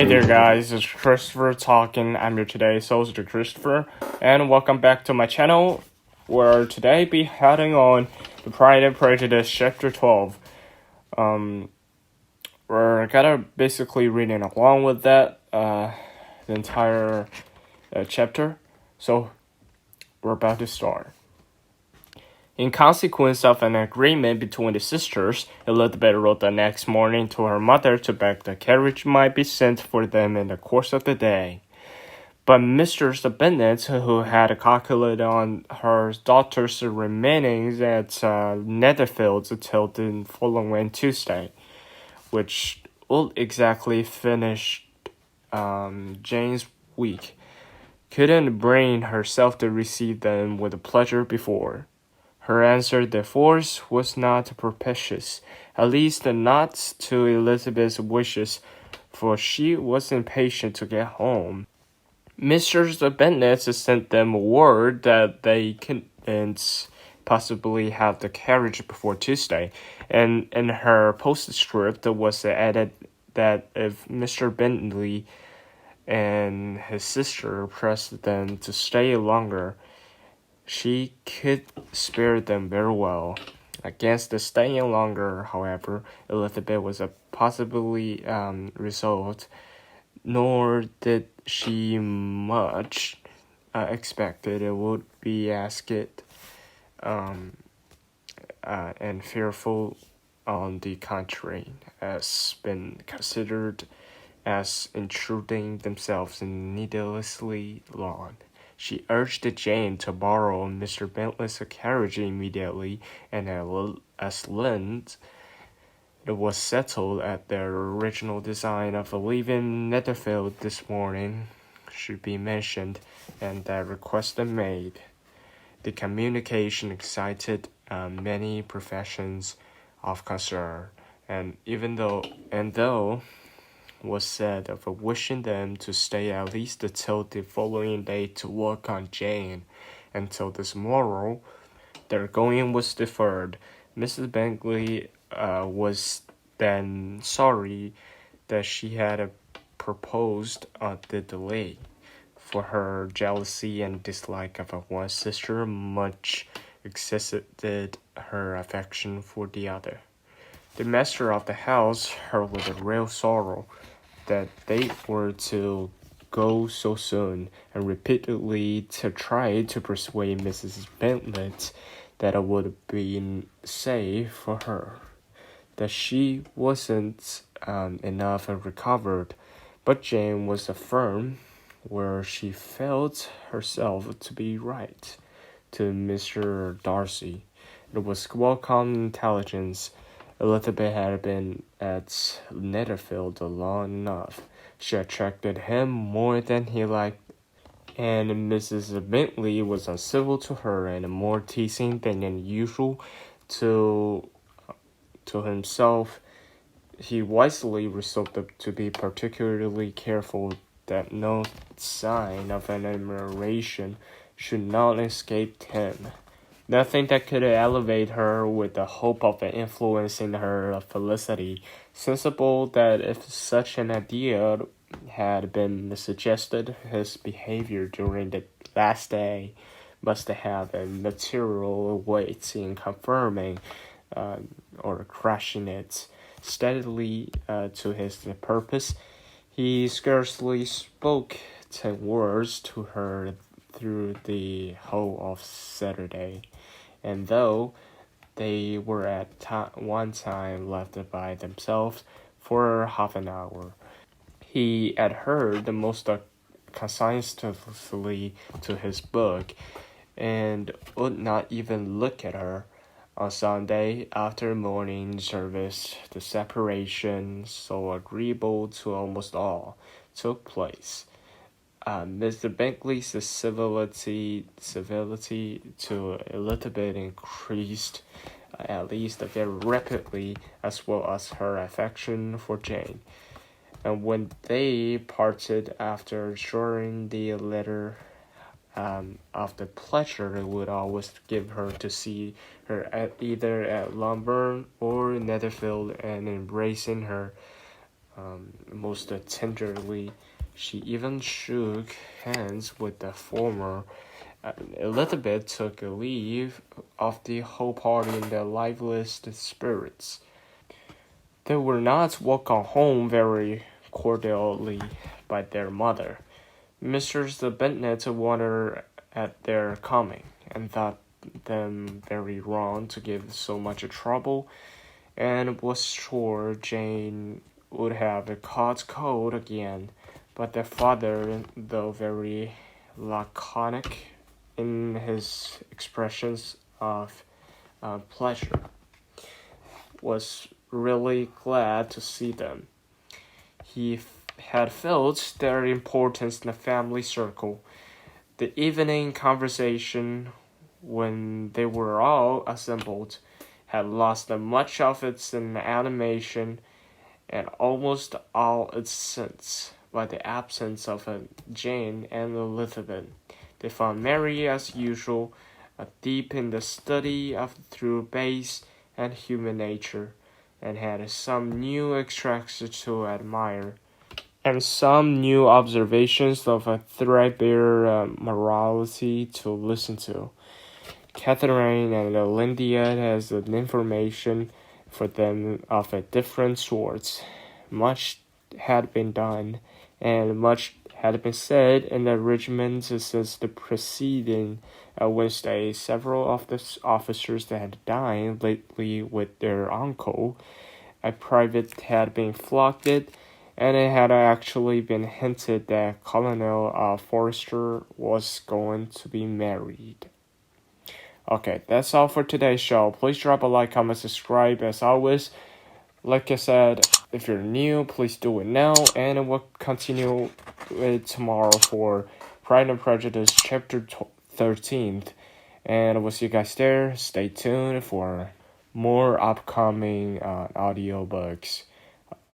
Hey there guys, it's Christopher talking. I'm your today's host, Christopher, and welcome back to my channel, where today be heading on the Pride of Prejudice chapter 12. We're gonna basically reading along with that, the entire chapter, so we're about to start. In consequence of an agreement between the sisters, Elizabeth wrote the next morning to her mother to beg the carriage might be sent for them in the course of the day. But Mr. Bennet, who had calculated on her daughter's remaining at Netherfield till the following Tuesday, which would exactly finish Jane's week, couldn't bring herself to receive them with pleasure before. Her answer, therefore, was not propitious, at least not to Elizabeth's wishes, for she was impatient to get home. Mr. Bennet sent them word that they couldn't possibly have the carriage before Tuesday, and in her postscript was added that if Mr. Bentley and his sister pressed them to stay longer, she could spare them very well. Against the staying longer, however, Elizabeth was possibly resolved, nor did she much expected it would be asked, and fearful, on the contrary, has been considered as intruding themselves needlessly long. She urged Jane to borrow Mr. Bentley's carriage immediately, and as Lent it was settled at their original design of leaving Netherfield this morning should be mentioned, and that request made. The communication excited many professions of concern, and though was said of wishing them to stay at least till the following day to work on Jane, until this morrow, their going was deferred. Mrs. Bentley was then sorry that she had proposed the delay, for her jealousy and dislike of one sister much exceeded her affection for the other. The master of the house heard with a real sorrow that they were to go so soon, and repeatedly to try to persuade Mrs. Bentley that it would be safe for her, that she wasn't enough recovered. But Jane was firm where she felt herself to be right. To Mr. Darcy, it was welcome intelligence. Elizabeth had been at Netherfield long enough. She attracted him more than he liked, and Mrs. Bentley was uncivil to her and more teasing than usual. To himself, he wisely resolved to be particularly careful that no sign of an admiration should not escape him. Nothing that could elevate her with the hope of influencing her felicity, sensible that if such an idea had been suggested, his behavior during the last day must have a material weight in confirming or crushing it steadily to his purpose. He scarcely spoke 10 words to her through the whole of Saturday, and though they were at one time left by themselves for half an hour, he adhered most conscientiously to his book, and would not even look at her. On Sunday, after morning service, the separation, so agreeable to almost all, took place. Mr. Bentley's civility to Elizabeth increased, at least very rapidly, as well as her affection for Jane. And when they parted after assuring the letter of the pleasure it would always give her to see her either at Longbourn or Netherfield, and embracing her most tenderly. She even shook hands with the former. Elizabeth took a leave of the whole party in the liveliest spirits. They were not welcomed home very cordially by their mother. Mrs. Bennet wondered at their coming, and thought them very wrong to give so much trouble, and was sure Jane would have caught cold again. But their father, though very laconic in his expressions of pleasure, was really glad to see them. He had felt their importance in the family circle. The evening conversation, when they were all assembled, had lost much of its animation and almost all its sense by the absence of Jane and Elizabeth. They found Mary, as usual, deep in the study of the true base and human nature, and had some new extracts to admire, and some new observations of a threadbare morality to listen to. Catherine and Lydia has an information for them of a different sort. Much had been done, and much had been said in the regiment since the preceding Wednesday. Several of the officers that had dined lately with their uncle, a private, had been flogged, and it had actually been hinted that Colonel Forrester was going to be married. Okay, that's all for today's show. Please drop a like, comment, subscribe. As always, like I said, if you're new, please do it now, and we'll continue it tomorrow for Pride of Prejudice chapter 13. And we'll see you guys there. Stay tuned for more upcoming audiobooks.